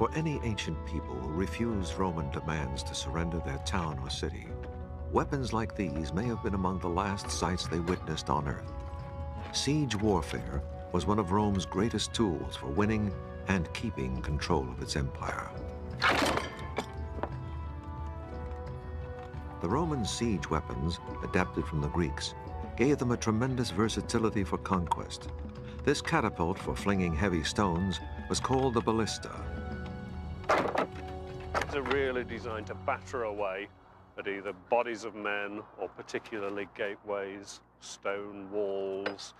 For any ancient people who refused Roman demands to surrender their town or city, weapons like these may have been among the last sights they witnessed on Earth. Siege warfare was one of Rome's greatest tools for winning and keeping control of its empire. The Roman siege weapons, adapted from the Greeks, gave them a tremendous versatility for conquest. This catapult for flinging heavy stones was called the ballista. They're really designed to batter away at either bodies of men or particularly gateways, stone walls.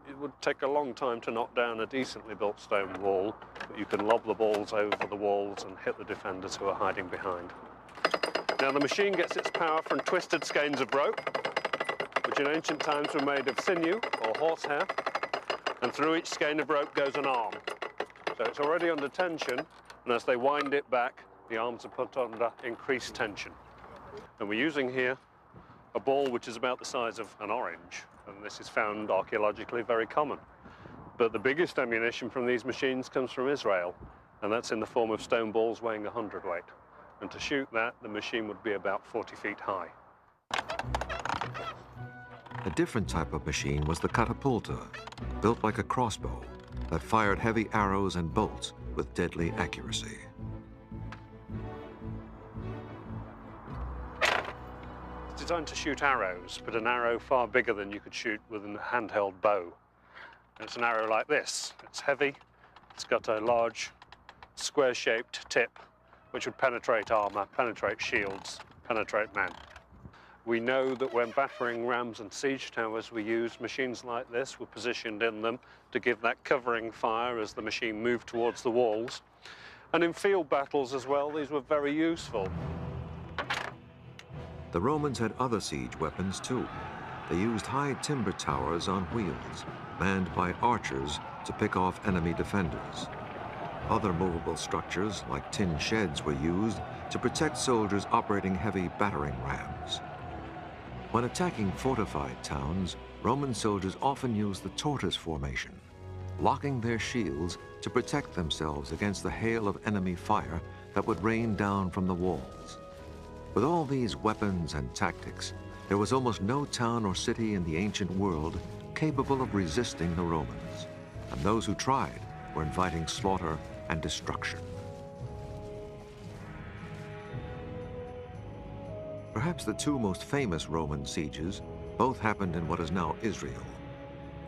It would take a long time to knock down a decently built stone wall, but you can lob the balls over the walls and hit the defenders who are hiding behind. Now the machine gets its power from twisted skeins of rope, which in ancient times were made of sinew or horsehair, and through each skein of rope goes an arm. So it's already under tension, and as they wind it back, the arms are put under increased tension. And we're using here a ball which is about the size of an orange, and this is found archaeologically very common. But the biggest ammunition from these machines comes from Israel, and that's in the form of stone balls weighing 100 weight. And to shoot that, the machine would be about 40 feet high. A different type of machine was the catapulta, built like a crossbow, that fired heavy arrows and bolts with deadly accuracy. It's designed to shoot arrows, but an arrow far bigger than you could shoot with a handheld bow. And it's an arrow like this. It's heavy, it's got a large square-shaped tip, which would penetrate armor, penetrate shields, penetrate men. We know that when battering rams and siege towers were used, machines like this were positioned in them to give that covering fire as the machine moved towards the walls. And in field battles as well, these were very useful. The Romans had other siege weapons too. They used high timber towers on wheels, manned by archers to pick off enemy defenders. Other movable structures, like tin sheds, were used to protect soldiers operating heavy battering rams. When attacking fortified towns, Roman soldiers often used the tortoise formation, locking their shields to protect themselves against the hail of enemy fire that would rain down from the walls. With all these weapons and tactics, there was almost no town or city in the ancient world capable of resisting the Romans, and those who tried were inviting slaughter and destruction. Perhaps the two most famous Roman sieges both happened in what is now Israel.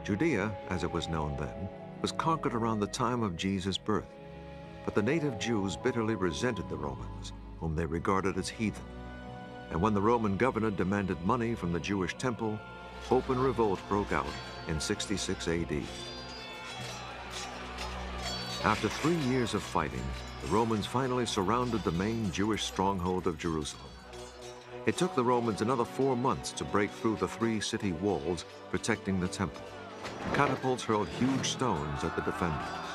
Judea, as it was known then, was conquered around the time of Jesus' birth, but the native Jews bitterly resented the Romans, whom they regarded as heathen. And when the Roman governor demanded money from the Jewish temple, open revolt broke out in 66 AD. After 3 years of fighting, the Romans finally surrounded the main Jewish stronghold of Jerusalem. It took the Romans another 4 months to break through the 3 city walls protecting the temple. Catapults hurled huge stones at the defenders.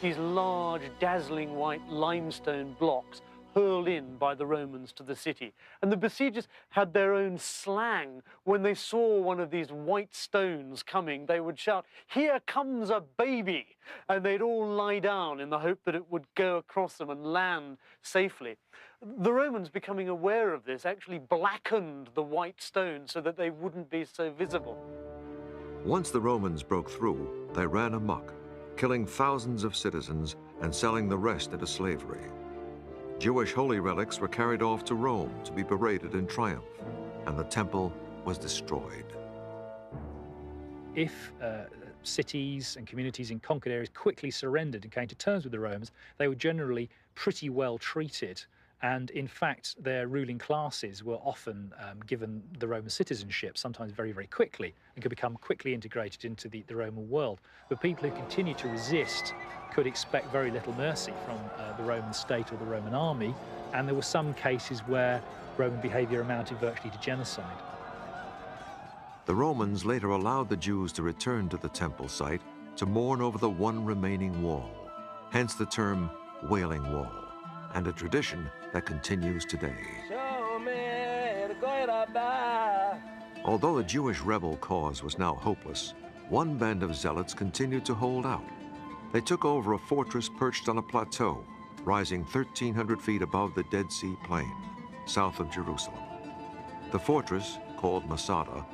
These large, dazzling white limestone blocks hurled in by the Romans to the city. And the besiegers had their own slang. When they saw one of these white stones coming, they would shout, "Here comes a baby!" And they'd all lie down in the hope that it would go across them and land safely. The Romans, becoming aware of this, actually blackened the white stones so that they wouldn't be so visible. Once the Romans broke through, they ran amok, killing thousands of citizens and selling the rest into slavery. Jewish holy relics were carried off to Rome to be paraded in triumph, and the temple was destroyed. If cities and communities in conquered areas quickly surrendered and came to terms with the Romans, they were generally pretty well treated. And in fact, their ruling classes were often given the Roman citizenship, sometimes very, very quickly, and could become quickly integrated into the Roman world. But people who continued to resist could expect very little mercy from the Roman state or the Roman army, and there were some cases where Roman behavior amounted virtually to genocide. The Romans later allowed the Jews to return to the temple site to mourn over the one remaining wall, hence the term Wailing Wall, and a tradition that continues today. Although the Jewish rebel cause was now hopeless, one band of zealots continued to hold out. They took over a fortress perched on a plateau, rising 1,300 feet above the Dead Sea Plain, south of Jerusalem. The fortress, called Masada,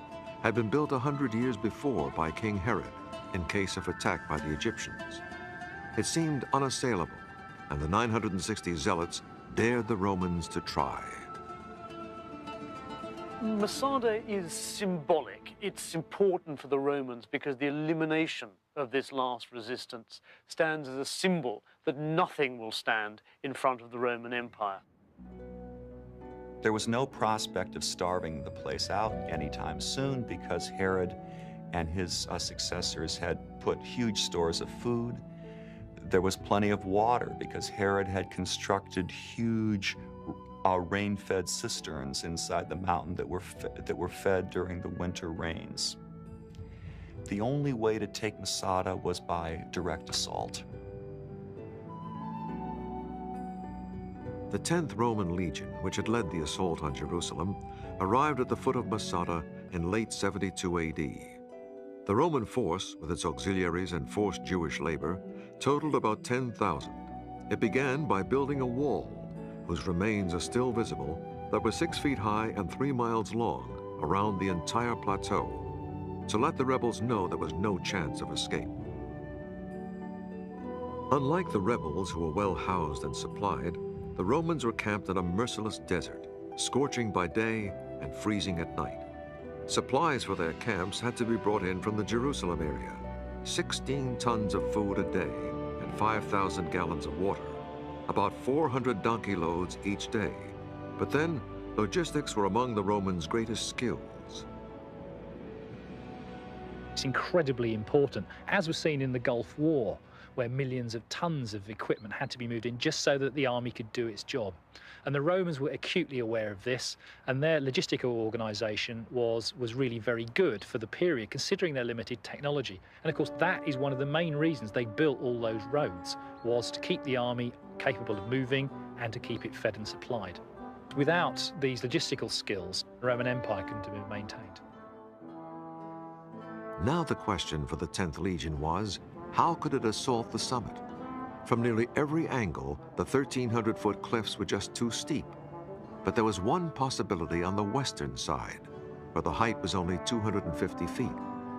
had been built 100 years before by King Herod in case of attack by the Egyptians. It seemed unassailable, and the 960 zealots dared the Romans to try. Masada is symbolic. It's important for the Romans because the elimination of this last resistance stands as a symbol that nothing will stand in front of the Roman Empire. There was no prospect of starving the place out anytime soon because Herod and his successors had put huge stores of food. There was plenty of water because Herod had constructed huge rain-fed cisterns inside the mountain that were fed during the winter rains. The only way to take Masada was by direct assault. The 10th Roman Legion, which had led the assault on Jerusalem, arrived at the foot of Masada in late 72 AD. The Roman force, with its auxiliaries and forced Jewish labor, totaled about 10,000. It began by building a wall, whose remains are still visible, that was 6 feet high and 3 miles long around the entire plateau, to let the rebels know there was no chance of escape. Unlike the rebels, who were well housed and supplied, the Romans were camped in a merciless desert, scorching by day and freezing at night. Supplies for their camps had to be brought in from the Jerusalem area, 16 tons of food a day and 5,000 gallons of water, about 400 donkey loads each day. But then, logistics were among the Romans' greatest skills. It's incredibly important, as was seen in the Gulf War, where millions of tons of equipment had to be moved in just so that the army could do its job. And the Romans were acutely aware of this, and their logistical organisation was really very good for the period, considering their limited technology. And of course, that is one of the main reasons they built all those roads, was to keep the army capable of moving and to keep it fed and supplied. Without these logistical skills, the Roman Empire couldn't have been maintained. Now the question for the 10th Legion was, how could it assault the summit? From nearly every angle, the 1,300-foot cliffs were just too steep. But there was one possibility on the western side, where the height was only 250 feet,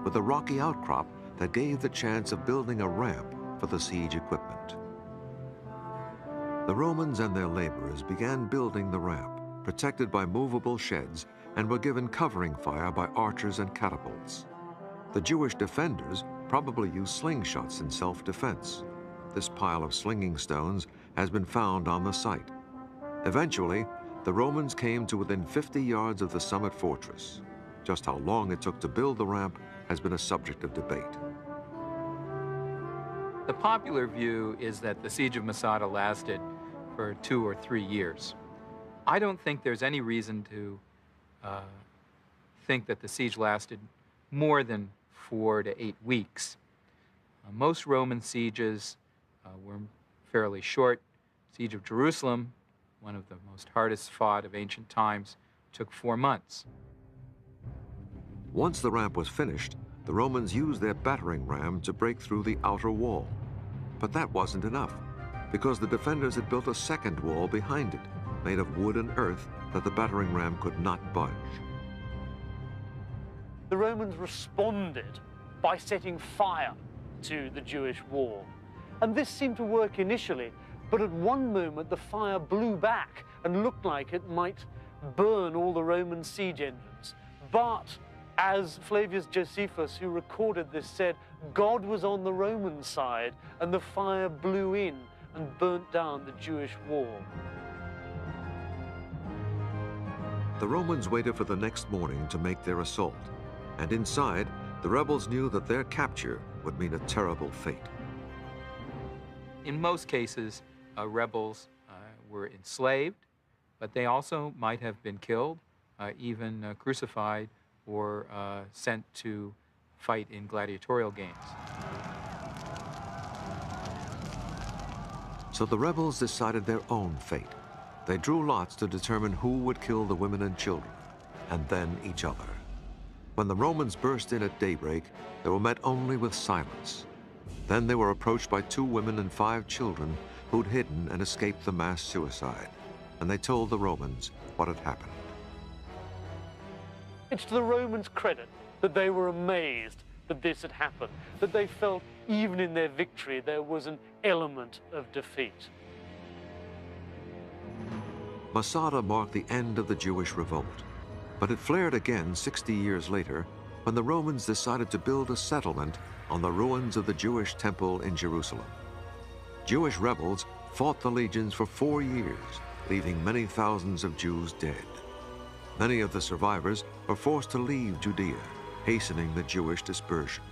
with a rocky outcrop that gave the chance of building a ramp for the siege equipment. The Romans and their laborers began building the ramp, protected by movable sheds, and were given covering fire by archers and catapults. The Jewish defenders probably used slingshots in self-defense. This pile of slinging stones has been found on the site. Eventually, the Romans came to within 50 yards of the summit fortress. Just how long it took to build the ramp has been a subject of debate. The popular view is that the siege of Masada lasted for 2 or 3 years. I don't think there's any reason to think that the siege lasted more than 4 to 8 weeks. Most Roman sieges were fairly short. Siege of Jerusalem, one of the most hardest fought of ancient times, took 4 months. Once the ramp was finished, the Romans used their battering ram to break through the outer wall. But that wasn't enough, because the defenders had built a second wall behind it, made of wood and earth that the battering ram could not budge. The Romans responded by setting fire to the Jewish wall. And this seemed to work initially, but at one moment the fire blew back and looked like it might burn all the Roman siege engines. But as Flavius Josephus, who recorded this, said, God was on the Roman side and the fire blew in and burnt down the Jewish wall. The Romans waited for the next morning to make their assault, and inside, the rebels knew that their capture would mean a terrible fate. In most cases, rebels were enslaved, but they also might have been killed, even crucified, or sent to fight in gladiatorial games. So the rebels decided their own fate. They drew lots to determine who would kill the women and children, and then each other. When the Romans burst in at daybreak, they were met only with silence. Then they were approached by 2 women and 5 children who'd hidden and escaped the mass suicide, and they told the Romans what had happened. It's to the Romans' credit that they were amazed that this had happened, that they felt even in their victory there was an element of defeat. Masada marked the end of the Jewish revolt, but it flared again 60 years later when the Romans decided to build a settlement on the ruins of the Jewish temple in Jerusalem. Jewish rebels fought the legions for 4 years, leaving many thousands of Jews dead. Many of the survivors were forced to leave Judea, hastening the Jewish dispersion.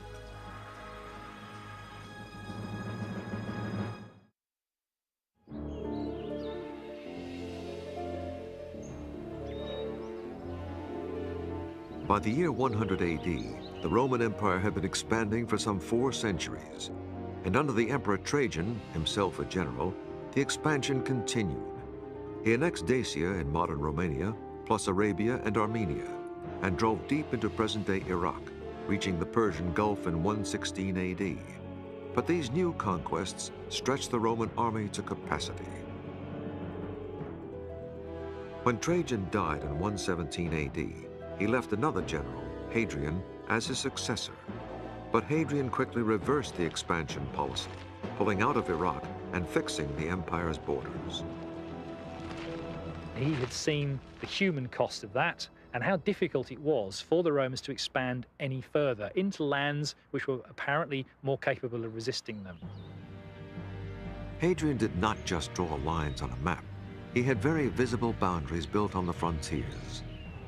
By the year 100 AD, the Roman Empire had been expanding for some 4 centuries, and under the Emperor Trajan, himself a general, the expansion continued. He annexed Dacia in modern Romania, plus Arabia and Armenia, and drove deep into present-day Iraq, reaching the Persian Gulf in 116 AD. But these new conquests stretched the Roman army to capacity. When Trajan died in 117 AD, he left another general, Hadrian, as his successor. But Hadrian quickly reversed the expansion policy, pulling out of Iraq and fixing the empire's borders. He had seen the human cost of that and how difficult it was for the Romans to expand any further into lands which were apparently more capable of resisting them. Hadrian did not just draw lines on a map. He had very visible boundaries built on the frontiers.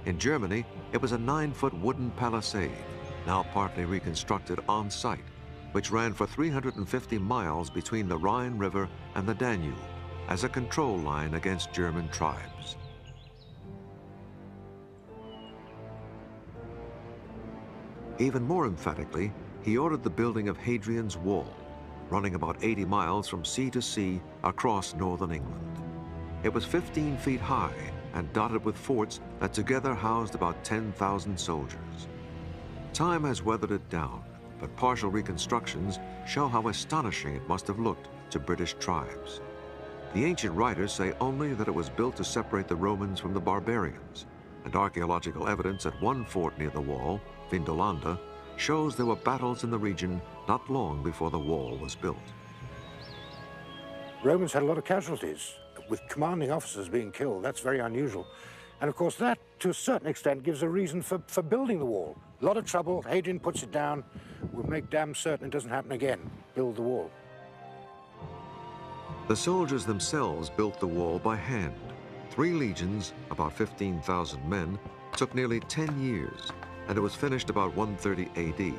In Germany, it was a 9-foot wooden palisade, now partly reconstructed on site, which ran for 350 miles between the Rhine River and the Danube as a control line against German tribes. Even more emphatically, he ordered the building of Hadrian's Wall, running about 80 miles from sea to sea across northern England. It was 15 feet high and dotted with forts that together housed about 10,000 soldiers. Time has weathered it down, but partial reconstructions show how astonishing it must have looked to British tribes. The ancient writers say only that it was built to separate the Romans from the barbarians, and archaeological evidence at one fort near the wall, Vindolanda, shows there were battles in the region not long before the wall was built. Romans had a lot of casualties, with commanding officers being killed. That's very unusual. And of course that, to a certain extent, gives a reason for building the wall. A lot of trouble, Hadrian puts it down, we'll make damn certain it doesn't happen again, build the wall. The soldiers themselves built the wall by hand. 3 legions, about 15,000 men, took nearly 10 years, and it was finished about 130 AD.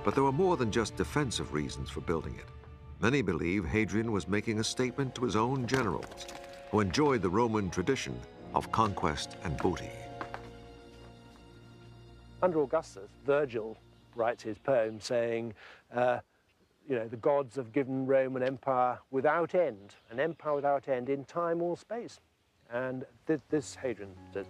But there were more than just defensive reasons for building it. Many believe Hadrian was making a statement to his own generals, who enjoyed the Roman tradition of conquest and booty. Under Augustus, Virgil writes his poem saying, the gods have given Rome an empire without end, an empire without end in time or space. And this Hadrian says,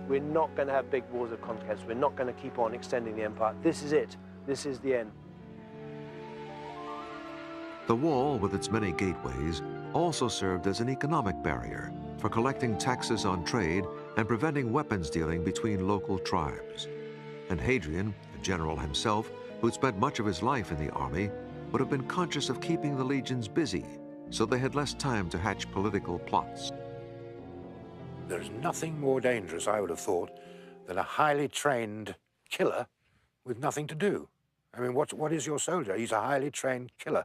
we're not going to have big wars of conquest, we're not going to keep on extending the empire. This is it, this is the end. The wall, with its many gateways, also served as an economic barrier for collecting taxes on trade and preventing weapons dealing between local tribes. And Hadrian, the general himself, who'd spent much of his life in the army, would have been conscious of keeping the legions busy, so they had less time to hatch political plots. There's nothing more dangerous, I would have thought, than a highly trained killer with nothing to do. I mean, what is your soldier? He's a highly trained killer,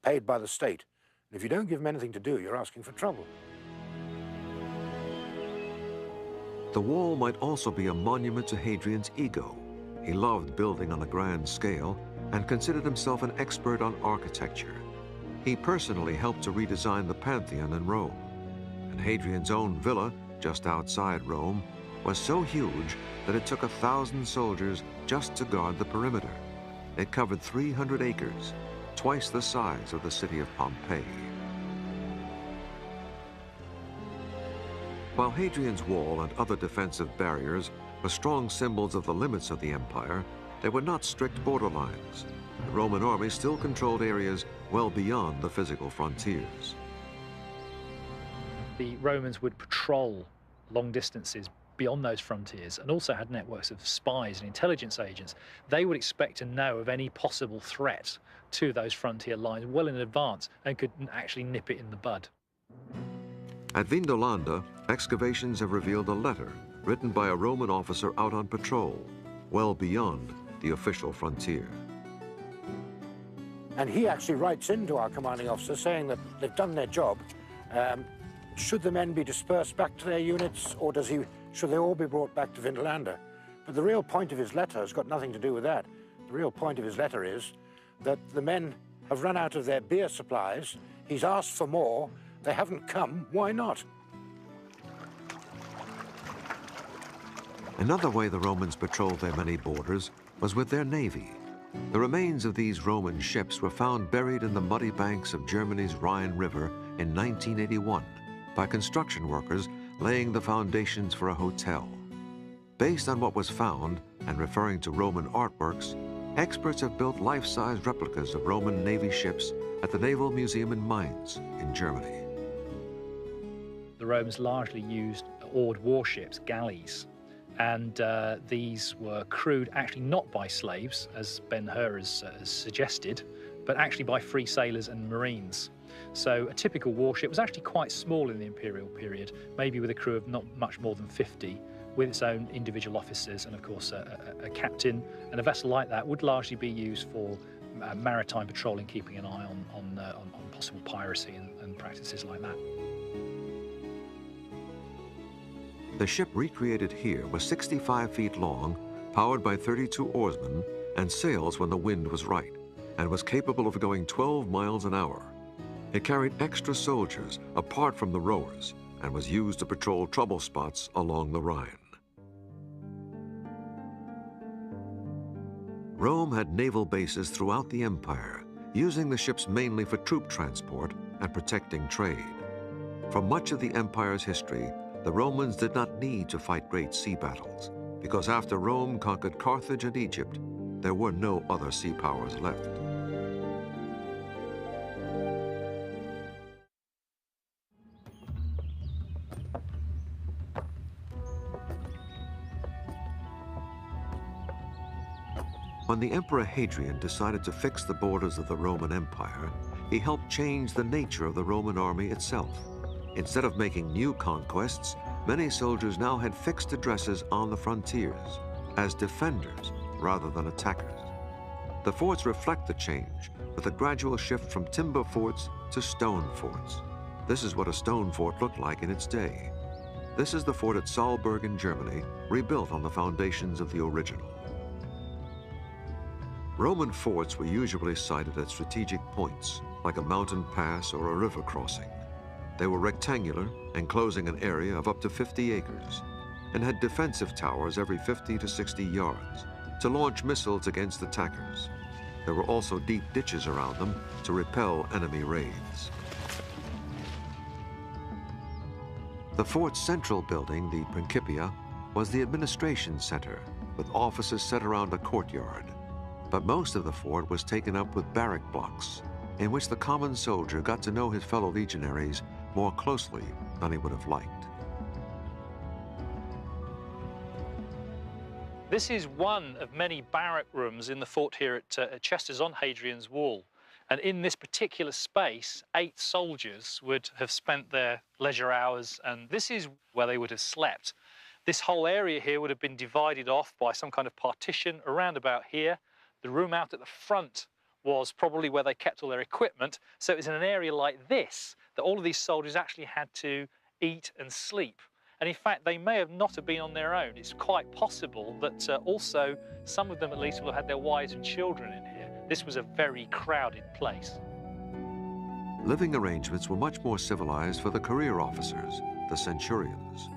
paid by the state. And if you don't give him anything to do, you're asking for trouble. The wall might also be a monument to Hadrian's ego. He loved building on a grand scale and considered himself an expert on architecture. He personally helped to redesign the Pantheon in Rome. And Hadrian's own villa, just outside Rome, was so huge that it took 1,000 soldiers just to guard the perimeter. It covered 300 acres, twice the size of the city of Pompeii. While Hadrian's Wall and other defensive barriers were strong symbols of the limits of the empire, they were not strict borderlines. the Roman army still controlled areas well beyond the physical frontiers. The Romans would patrol long distances beyond those frontiers and also had networks of spies and intelligence agents. They would expect to know of any possible threat to those frontier lines well in advance and could actually nip it in the bud. At Vindolanda, excavations have revealed a letter written by a Roman officer out on patrol, well beyond the official frontier. And he actually writes into our commanding officer saying that they've done their job. Should the men be dispersed back to their units, or should they all be brought back to Vindolanda? But the real point of his letter has got nothing to do with that. The real point of his letter is that the men have run out of their beer supplies. He's asked for more. They haven't come. Why not? Another way the Romans patrolled their many borders was with their navy. The remains of these Roman ships were found buried in the muddy banks of Germany's Rhine River in 1981 by construction workers laying the foundations for a hotel. Based on what was found and referring to Roman artworks, experts have built life-size replicas of Roman Navy ships at the Naval Museum in Mainz in Germany. The Romans largely used oared warships, galleys, and these were crewed actually not by slaves, as Ben-Hur has suggested, but actually by free sailors and marines. So a typical warship was actually quite small in the imperial period, maybe with a crew of not much more than 50, with its own individual officers and, of course, a captain. And a vessel like that would largely be used for maritime patrolling, keeping an eye on possible piracy and practices like that. The ship recreated here was 65 feet long, powered by 32 oarsmen, and sails when the wind was right, and was capable of going 12 miles an hour. It carried extra soldiers apart from the rowers and was used to patrol trouble spots along the Rhine. Rome had naval bases throughout the empire, using the ships mainly for troop transport and protecting trade. For much of the empire's history, the Romans did not need to fight great sea battles, because after Rome conquered Carthage and Egypt, there were no other sea powers left. When the Emperor Hadrian decided to fix the borders of the Roman Empire, he helped change the nature of the Roman army itself. Instead of making new conquests, many soldiers now had fixed addresses on the frontiers as defenders rather than attackers. The forts reflect the change with a gradual shift from timber forts to stone forts. This is what a stone fort looked like in its day. This is the fort at Saalburg in Germany, rebuilt on the foundations of the original. Roman forts were usually sited at strategic points, like a mountain pass or a river crossing. They were rectangular, enclosing an area of up to 50 acres, and had defensive towers every 50 to 60 yards to launch missiles against attackers. There were also deep ditches around them to repel enemy raids. The fort's central building, the Principia, was the administration center, with offices set around a courtyard. But most of the fort was taken up with barrack blocks, in which the common soldier got to know his fellow legionaries more closely than he would have liked. This is one of many barrack rooms in the fort here at Chester's on Hadrian's Wall. And in this particular space, 8 soldiers would have spent their leisure hours, and this is where they would have slept. This whole area here would have been divided off by some kind of partition around about here. The room out at the front was probably where they kept all their equipment. So it was in an area like this that all of these soldiers actually had to eat and sleep. And in fact, they may have not have been on their own. It's quite possible that also some of them at least will have had their wives and children in here. This was a very crowded place. Living arrangements were much more civilized for the career officers, the centurions.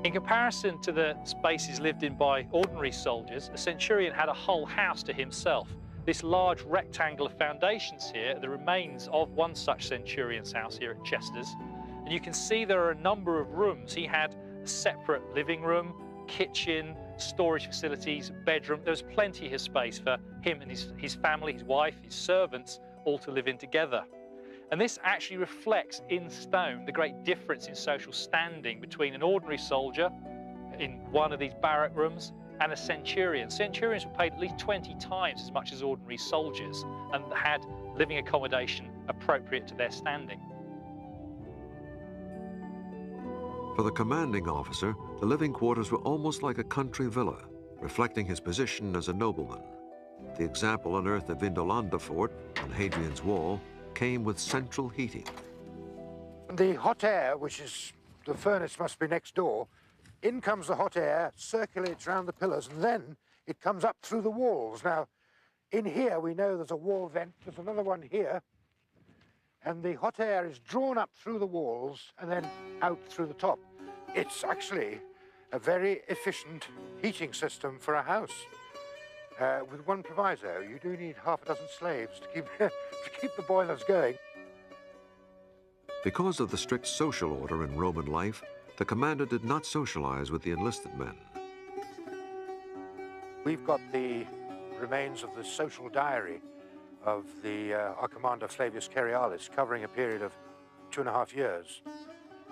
In comparison to the spaces lived in by ordinary soldiers, a centurion had a whole house to himself. This large rectangle of foundations here are the remains of one such centurion's house here at Chester's. And you can see there are a number of rooms. He had a separate living room, kitchen, storage facilities, bedroom. There was plenty of space for him and his family, his wife, his servants, all to live in together. And this actually reflects in stone the great difference in social standing between an ordinary soldier in one of these barrack rooms and a centurion. Centurions were paid at least 20 times as much as ordinary soldiers and had living accommodation appropriate to their standing. For the commanding officer, the living quarters were almost like a country villa, reflecting his position as a nobleman. The example unearthed at Vindolanda Fort on Hadrian's Wall came with central heating. The hot air, which is, the furnace must be next door, in comes the hot air, circulates around the pillars, and then it comes up through the walls. Now, in here we know there's a wall vent, there's another one here, and the hot air is drawn up through the walls and then out through the top. It's actually a very efficient heating system for a house. With one proviso, you do need half a dozen slaves to keep the boilers going. Because of the strict social order in Roman life, the commander did not socialize with the enlisted men. We've got the remains of the social diary of our commander Flavius Cerealis, covering a period of 2.5 years.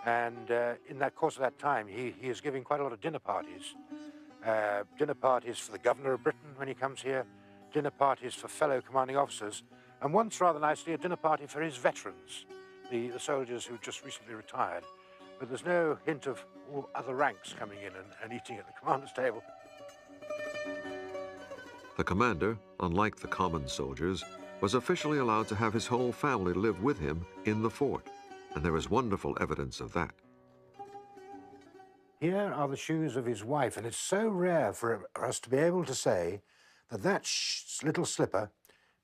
And in that course of that time, he is giving quite a lot of dinner parties. Dinner parties for the governor of Britain when he comes here, dinner parties for fellow commanding officers, and once, rather nicely, a dinner party for his veterans, the soldiers who just recently retired. But there's no hint of all other ranks coming in and eating at the commander's table. The commander, unlike the common soldiers, was officially allowed to have his whole family live with him in the fort, and there is wonderful evidence of that. Here are the shoes of his wife, and it's so rare for us to be able to say that that little slipper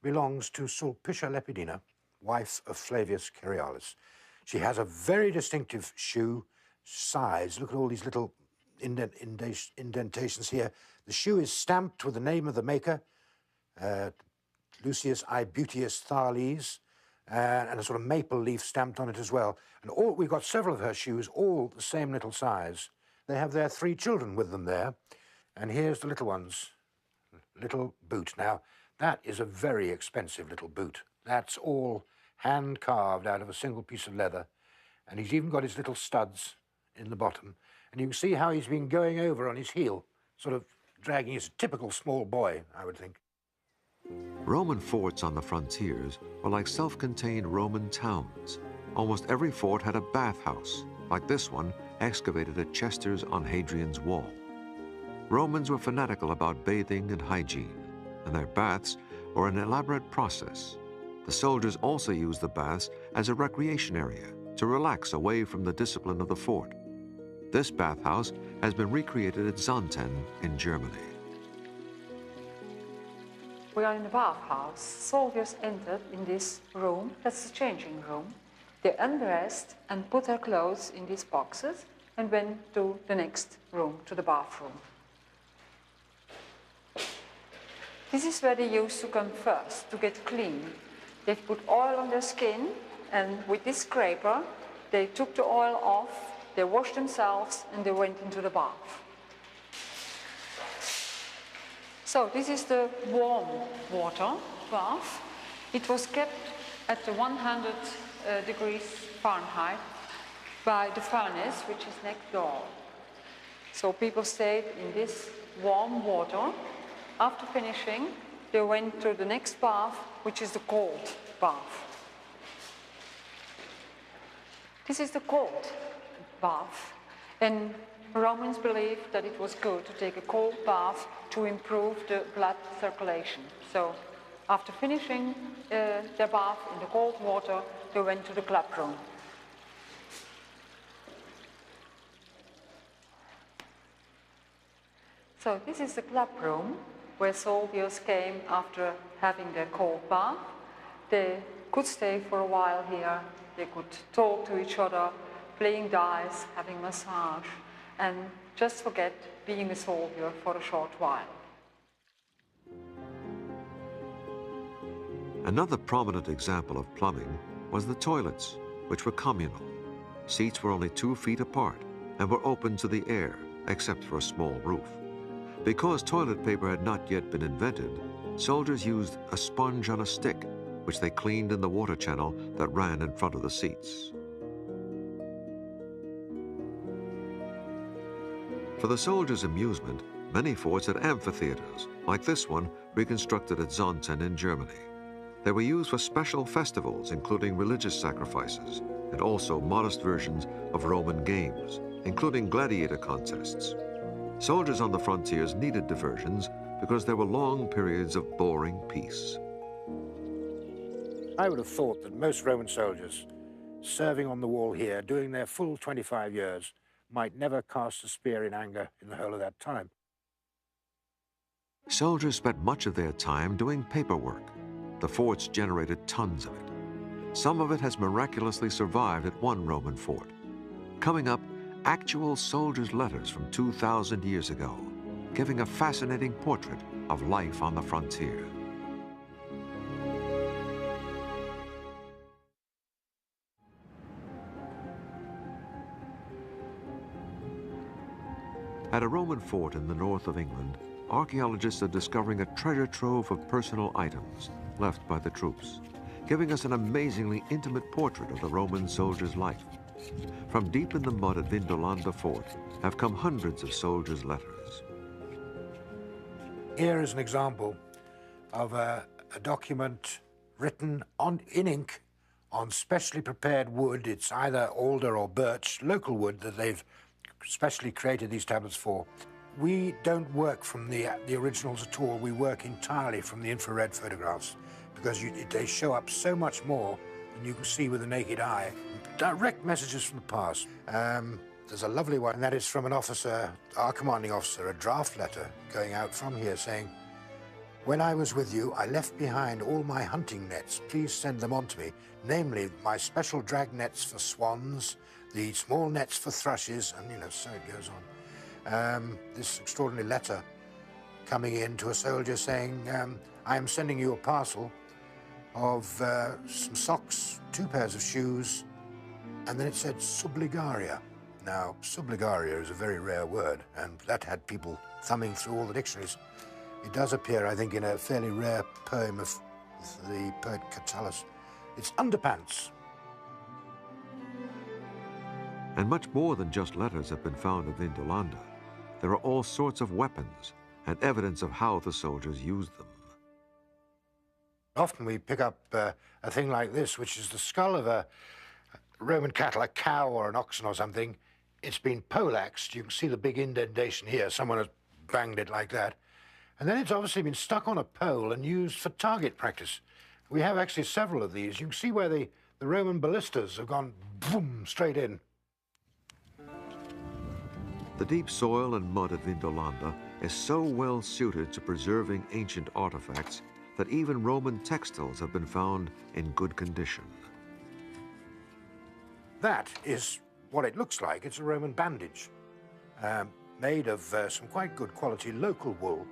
belongs to Sulpicia Lepidina, wife of Flavius Cerealis. She has a very distinctive shoe size. Look at all these little indentations here. The shoe is stamped with the name of the maker, Lucius Ibutius Thales, and a sort of maple leaf stamped on it as well. And we've got several of her shoes, all the same little size. They have their 3 children with them there. And here's the little one's little boot. Now, that is a very expensive little boot. That's all hand-carved out of a single piece of leather. And he's even got his little studs in the bottom. And you can see how he's been going over on his heel, sort of dragging his typical small boy, I would think. Roman forts on the frontiers were like self-contained Roman towns. Almost every fort had a bathhouse, like this one excavated at Chester's on Hadrian's Wall. Romans were fanatical about bathing and hygiene, and their baths were an elaborate process. The soldiers also used the baths as a recreation area to relax away from the discipline of the fort. This bathhouse has been recreated at Xanten in Germany. We are in the bathhouse. Soldiers entered in this room, that's the changing room. They undressed and put their clothes in these boxes and went to the next room, to the bathroom. This is where they used to come first, to get clean. They put oil on their skin, and with this scraper, they took the oil off, they washed themselves, and they went into the bath. So this is the warm water bath. It was kept at the 100 degrees Fahrenheit by the furnace, which is next door. So people stayed in this warm water. After finishing, they went to the next bath, which is the cold bath. This is the cold bath, and Romans believed that it was good to take a cold bath to improve the blood circulation. So after finishing their bath in the cold water, they went to the club room. So this is the club room where soldiers came after having their cold bath. They could stay for a while here. They could talk to each other, playing dice, having massage, and just forget being a soldier for a short while. Another prominent example of plumbing was the toilets, which were communal. Seats were only 2 feet apart and were open to the air except for a small roof. Because toilet paper had not yet been invented, soldiers used a sponge on a stick, which they cleaned in the water channel that ran in front of the seats. For the soldiers' amusement, many forts had amphitheaters, like this one reconstructed at Zonten in Germany. They were used for special festivals, including religious sacrifices, and also modest versions of Roman games, including gladiator contests. Soldiers on the frontiers needed diversions because there were long periods of boring peace. I would have thought that most Roman soldiers serving on the wall here, doing their full 25 years, might never cast a spear in anger in the whole of that time. Soldiers spent much of their time doing paperwork. The forts generated tons of it. Some of it has miraculously survived at one Roman fort. Coming up, actual soldiers' letters from 2,000 years ago, giving a fascinating portrait of life on the frontier. At a Roman fort in the north of England, archaeologists are discovering a treasure trove of personal items left by the troops, giving us an amazingly intimate portrait of the Roman soldier's life. From deep in the mud at Vindolanda Fort have come hundreds of soldiers' letters. Here is an example of a document written in ink on specially prepared wood. It's either alder or birch, local wood that they've specially created these tablets for. We don't work from the originals at all. We work entirely from the infrared photographs because they show up so much more than you can see with the naked eye. Direct messages from the past. There's a lovely one, and that is from an officer, our commanding officer, a draft letter going out from here saying, "When I was with you, I left behind all my hunting nets. Please send them on to me, namely my special drag nets for swans, the small nets for thrushes," and so it goes on. This extraordinary letter coming in to a soldier saying, "I am sending you a parcel of some socks, 2 pairs of shoes," and then it said subligaria. Now, subligaria is a very rare word, and that had people thumbing through all the dictionaries. It does appear, I think, in a fairly rare poem of the poet Catullus. It's underpants. And much more than just letters have been found at Vindolanda. There are all sorts of weapons and evidence of how the soldiers used them. Often we pick up a thing like this, which is the skull of a Roman cattle, a cow or an oxen or something. It's been poleaxed. You can see the big indentation here. Someone has banged it like that. And then it's obviously been stuck on a pole and used for target practice. We have actually several of these. You can see where the Roman ballistas have gone boom, straight in. The deep soil and mud at Vindolanda is so well suited to preserving ancient artifacts that even Roman textiles have been found in good condition. That is what it looks like. It's a Roman bandage made of some quite good quality local wool.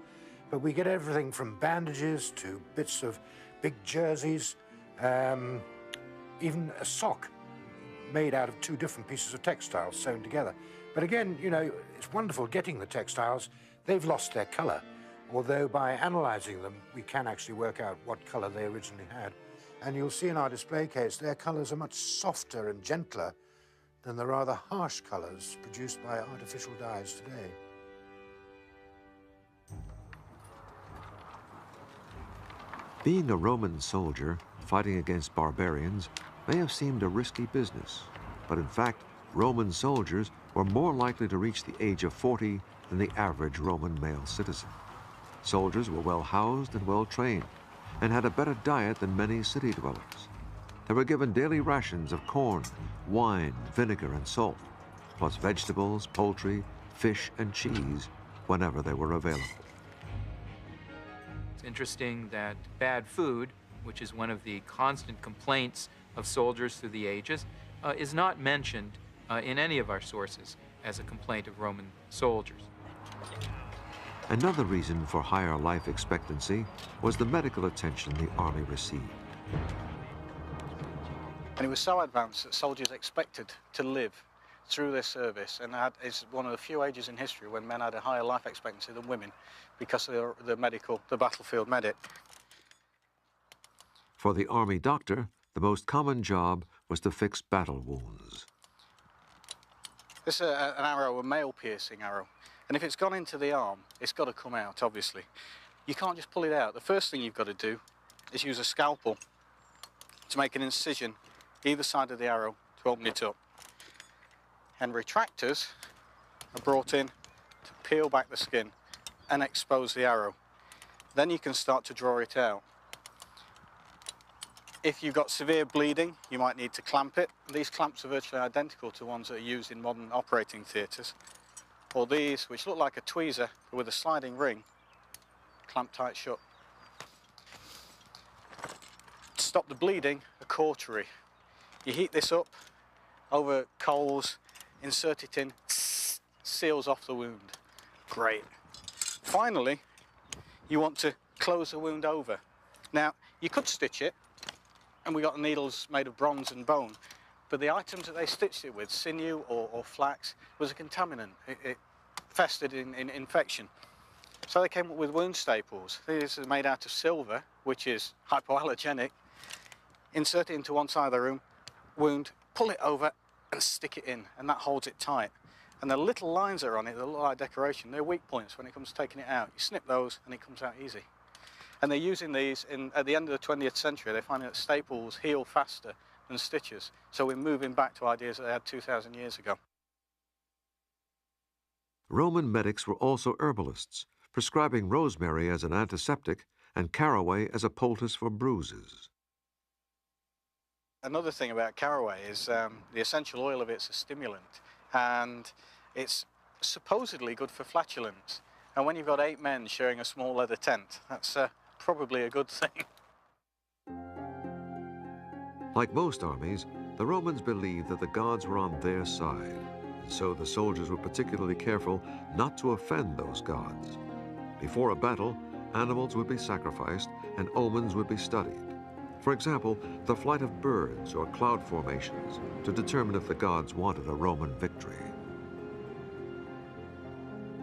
But we get everything from bandages to bits of big jerseys, even a sock made out of 2 different pieces of textiles sewn together. But again, it's wonderful getting the textiles. They've lost their color, although by analyzing them, we can actually work out what color they originally had. And you'll see in our display case, their colors are much softer and gentler than the rather harsh colors produced by artificial dyes today. Being a Roman soldier fighting against barbarians may have seemed a risky business, but in fact, Roman soldiers were more likely to reach the age of 40 than the average Roman male citizen. Soldiers were well housed and well trained, and had a better diet than many city dwellers. They were given daily rations of corn, wine, vinegar, and salt, plus vegetables, poultry, fish, and cheese whenever they were available. It's interesting that bad food, which is one of the constant complaints of soldiers through the ages, is not mentioned in any of our sources as a complaint of Roman soldiers. Another reason for higher life expectancy was the medical attention the army received. And it was so advanced that soldiers expected to live through their service, and it's one of the few ages in history when men had a higher life expectancy than women because of the battlefield medic. For the army doctor, the most common job was to fix battle wounds. This is an arrow, a male-piercing arrow, and if it's gone into the arm, it's got to come out, obviously. You can't just pull it out. The first thing you've got to do is use a scalpel to make an incision either side of the arrow to open it up. And retractors are brought in to peel back the skin and expose the arrow. Then you can start to draw it out. If you've got severe bleeding, you might need to clamp it. These clamps are virtually identical to ones that are used in modern operating theatres. Or these, which look like a tweezer, but with a sliding ring, clamp tight shut. To stop the bleeding, a cautery. You heat this up over coals, insert it in, seals off the wound. Great. Finally, you want to close the wound over. Now, you could stitch it, and we got needles made of bronze and bone, but the items that they stitched it with, sinew or flax, was a contaminant. It festered in infection. So they came up with wound staples. These are made out of silver, which is hypoallergenic. Insert it into one side of the wound, pull it over, and stick it in, and that holds it tight. And the little lines that are on it that look like decoration, they're weak points when it comes to taking it out. You snip those, and it comes out easy. And they're using these at the end of the 20th century. They're finding that staples heal faster than stitches. So we're moving back to ideas that they had 2,000 years ago. Roman medics were also herbalists, prescribing rosemary as an antiseptic and caraway as a poultice for bruises. Another thing about caraway is the essential oil of it's a stimulant, and it's supposedly good for flatulence. And when you've got 8 men sharing a small leather tent, that's probably a good thing. Like most armies, the Romans believed that the gods were on their side, and so the soldiers were particularly careful not to offend those gods. Before a battle, animals would be sacrificed and omens would be studied. For example, the flight of birds or cloud formations to determine if the gods wanted a Roman victory.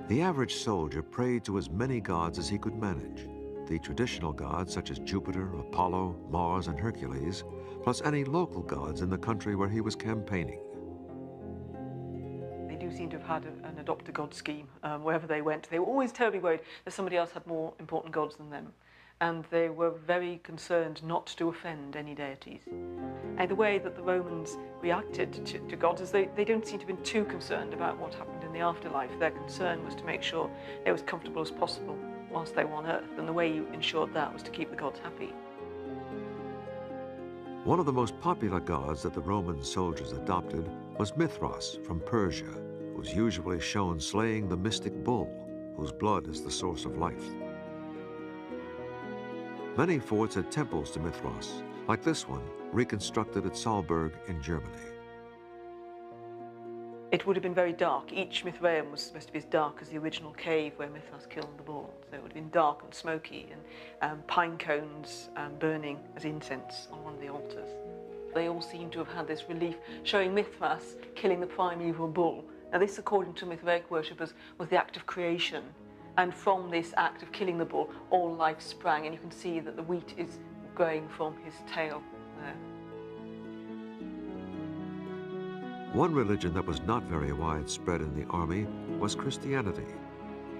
The average soldier prayed to as many gods as he could manage. The traditional gods such as Jupiter, Apollo, Mars, and Hercules, plus any local gods in the country where he was campaigning. They do seem to have had an adopt-a-god scheme wherever they went. They were always terribly worried that somebody else had more important gods than them. And they were very concerned not to offend any deities. And the way that the Romans reacted to gods is they don't seem to have been too concerned about what happened in the afterlife. Their concern was to make sure they were as comfortable as possible whilst they were on Earth, and the way you ensured that was to keep the gods happy. One of the most popular gods that the Roman soldiers adopted was Mithras from Persia, who was usually shown slaying the mystic bull, whose blood is the source of life. Many forts had temples to Mithras, like this one, reconstructed at Salzburg in Germany. It would have been very dark. Each Mithraeum was supposed to be as dark as the original cave where Mithras killed the bull. So it would have been dark and smoky, and pine cones burning as incense on one of the altars. They all seem to have had this relief showing Mithras killing the primeval bull. Now this, according to Mithraic worshippers, was the act of creation. And from this act of killing the bull, all life sprang, and you can see that the wheat is growing from his tail there. One religion that was not very widespread in the army was Christianity.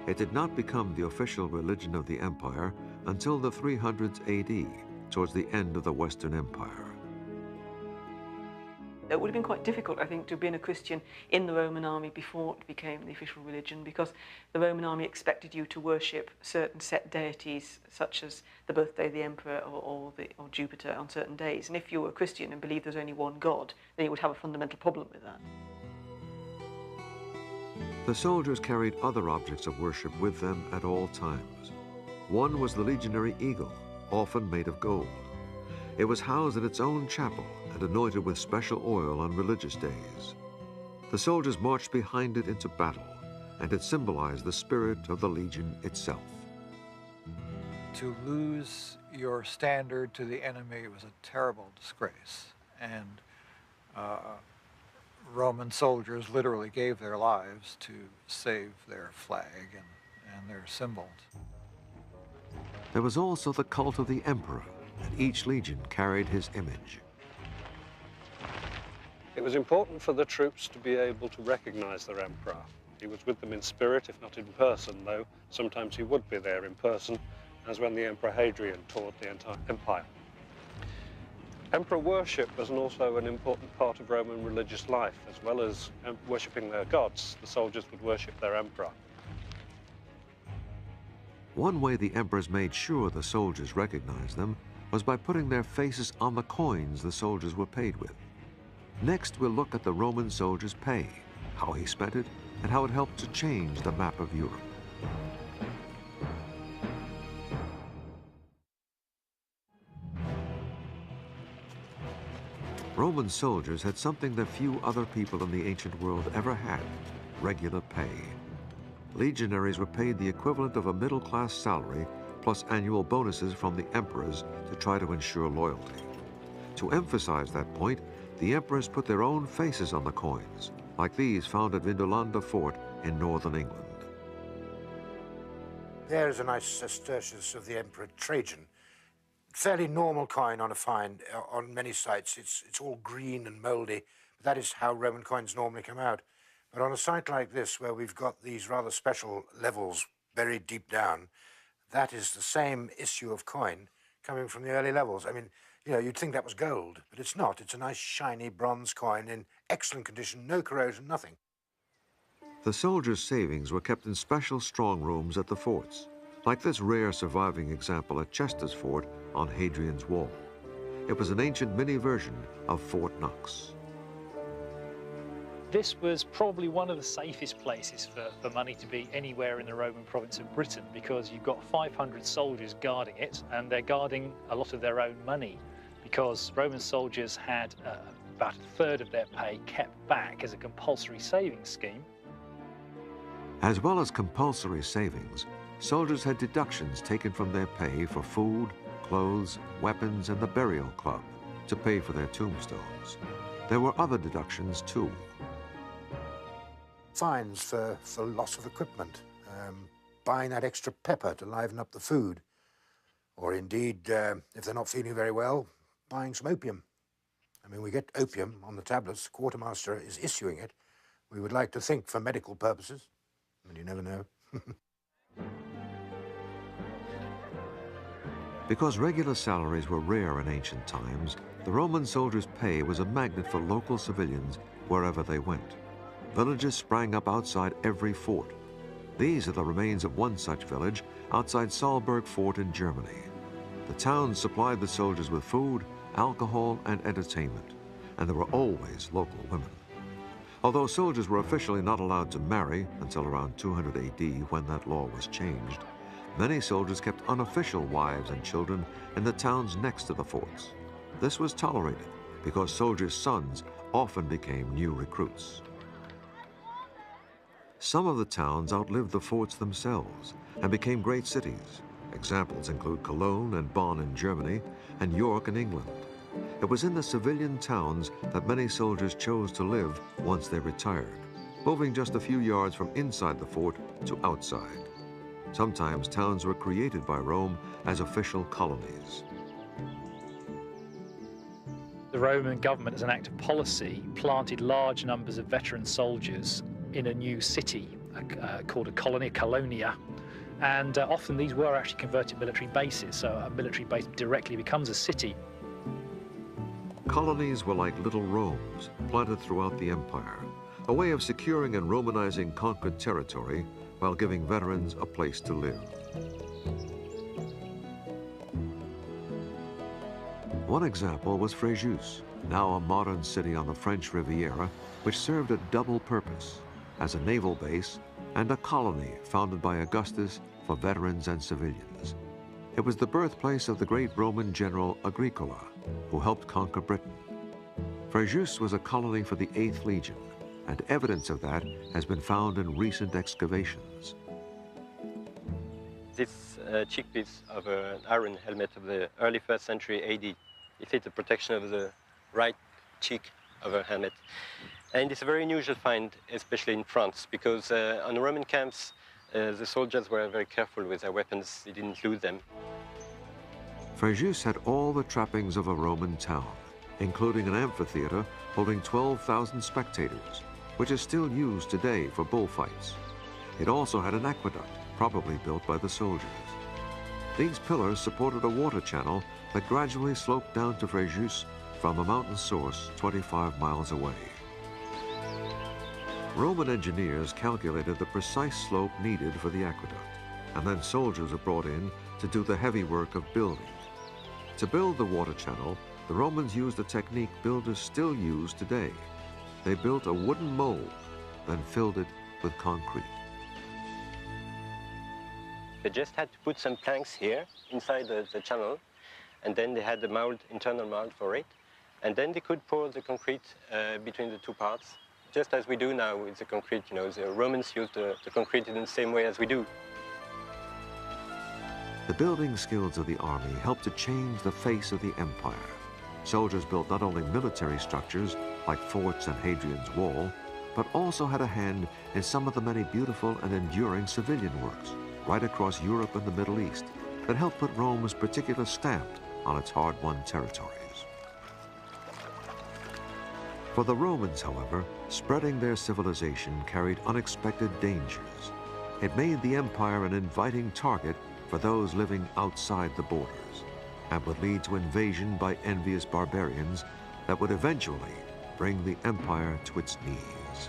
It did not become the official religion of the empire until the 300s AD, towards the end of the Western Empire. It would have been quite difficult, I think, to have been a Christian in the Roman army before it became the official religion, because the Roman army expected you to worship certain set deities, such as the birthday of the emperor or Jupiter on certain days. And if you were a Christian and believed there's only one God, then you would have a fundamental problem with that. The soldiers carried other objects of worship with them at all times. One was the legionary eagle, often made of gold. It was housed in its own chapel and anointed with special oil on religious days. The soldiers marched behind it into battle, and it symbolized the spirit of the legion itself. To lose your standard to the enemy was a terrible disgrace, and Roman soldiers literally gave their lives to save their flag and their symbols. There was also the cult of the emperor, and each legion carried his image. It was important for the troops to be able to recognize their emperor. He was with them in spirit, if not in person, though sometimes he would be there in person, as when the Emperor Hadrian toured the entire empire. Emperor worship was also an important part of Roman religious life. As well as worshipping their gods, the soldiers would worship their emperor. One way the emperors made sure the soldiers recognized them was by putting their faces on the coins the soldiers were paid with. Next, we'll look at the Roman soldier's pay, how he spent it, and how it helped to change the map of Europe. Roman soldiers had something that few other people in the ancient world ever had: regular pay. Legionaries were paid the equivalent of a middle-class salary plus annual bonuses from the emperors to try to ensure loyalty. To emphasize that point, the emperors put their own faces on the coins, like these found at Vindolanda Fort in northern England. There's a nice sestertius of the Emperor Trajan. Fairly normal coin on a find on many sites. It's all green and mouldy, but that is how Roman coins normally come out. But on a site like this, where we've got these rather special levels buried deep down, that is the same issue of coin coming from the early levels. I mean, you know, you'd think that was gold, but it's not. It's a nice, shiny bronze coin in excellent condition, no corrosion, nothing. The soldiers' savings were kept in special strong rooms at the forts, like this rare surviving example at Chester's Fort on Hadrian's Wall. It was an ancient mini version of Fort Knox. This was probably one of the safest places for money to be anywhere in the Roman province of Britain, because you've got 500 soldiers guarding it, and they're guarding a lot of their own money, because Roman soldiers had about a third of their pay kept back as a compulsory savings scheme. As well as compulsory savings, soldiers had deductions taken from their pay for food, clothes, weapons, and the burial club to pay for their tombstones. There were other deductions too. Fines for loss of equipment, buying that extra pepper to liven up the food, or indeed, if they're not feeling very well, buying some opium. I mean, we get opium on the tablets. The quartermaster is issuing it. We would like to think for medical purposes, and you never know. Because regular salaries were rare in ancient times, the Roman soldiers' pay was a magnet for local civilians wherever they went. Villages sprang up outside every fort. These are the remains of one such village outside Salzburg Fort in Germany. The town supplied the soldiers with food, alcohol, and entertainment, and there were always local women. Although soldiers were officially not allowed to marry until around 200 AD, when that law was changed, many soldiers kept unofficial wives and children in the towns next to the forts. This was tolerated because soldiers' sons often became new recruits. Some of the towns outlived the forts themselves and became great cities. Examples include Cologne and Bonn in Germany and York in England. It was in the civilian towns that many soldiers chose to live once they retired, moving just a few yards from inside the fort to outside. Sometimes towns were created by Rome as official colonies. The Roman government, as an act of policy, planted large numbers of veteran soldiers in a new city called a colony, a colonia. And often these were actually converted military bases, so a military base directly becomes a city. Colonies were like little Romes, planted throughout the empire, a way of securing and Romanizing conquered territory while giving veterans a place to live. One example was Fréjus, now a modern city on the French Riviera, which served a double purpose, as a naval base and a colony founded by Augustus for veterans and civilians. It was the birthplace of the great Roman general Agricola, who helped conquer Britain. Fréjus was a colony for the 8th Legion, and evidence of that has been found in recent excavations. This cheek piece of an iron helmet of the early 1st century AD. It fits the protection of the right cheek of a helmet. And it's a very unusual find, especially in France, because on the Roman camps, the soldiers were very careful with their weapons. They didn't lose them. Fréjus had all the trappings of a Roman town, including an amphitheater holding 12,000 spectators, which is still used today for bullfights. It also had an aqueduct, probably built by the soldiers. These pillars supported a water channel that gradually sloped down to Fréjus from a mountain source 25 miles away. Roman engineers calculated the precise slope needed for the aqueduct, and then soldiers were brought in to do the heavy work of building. To build the water channel, the Romans used a technique builders still use today. They built a wooden mold, then filled it with concrete. They just had to put some planks here inside the channel, and then they had the mold, internal mold for it, and then they could pour the concrete between the two parts, just as we do now with the concrete. You know, the Romans used the concrete in the same way as we do. The building skills of the army helped to change the face of the empire. Soldiers built not only military structures like forts and Hadrian's Wall, but also had a hand in some of the many beautiful and enduring civilian works right across Europe and the Middle East that helped put Rome's particular stamp on its hard-won territories. For the Romans, however, spreading their civilization carried unexpected dangers. It made the empire an inviting target for those living outside the borders, and would lead to invasion by envious barbarians that would eventually bring the empire to its knees.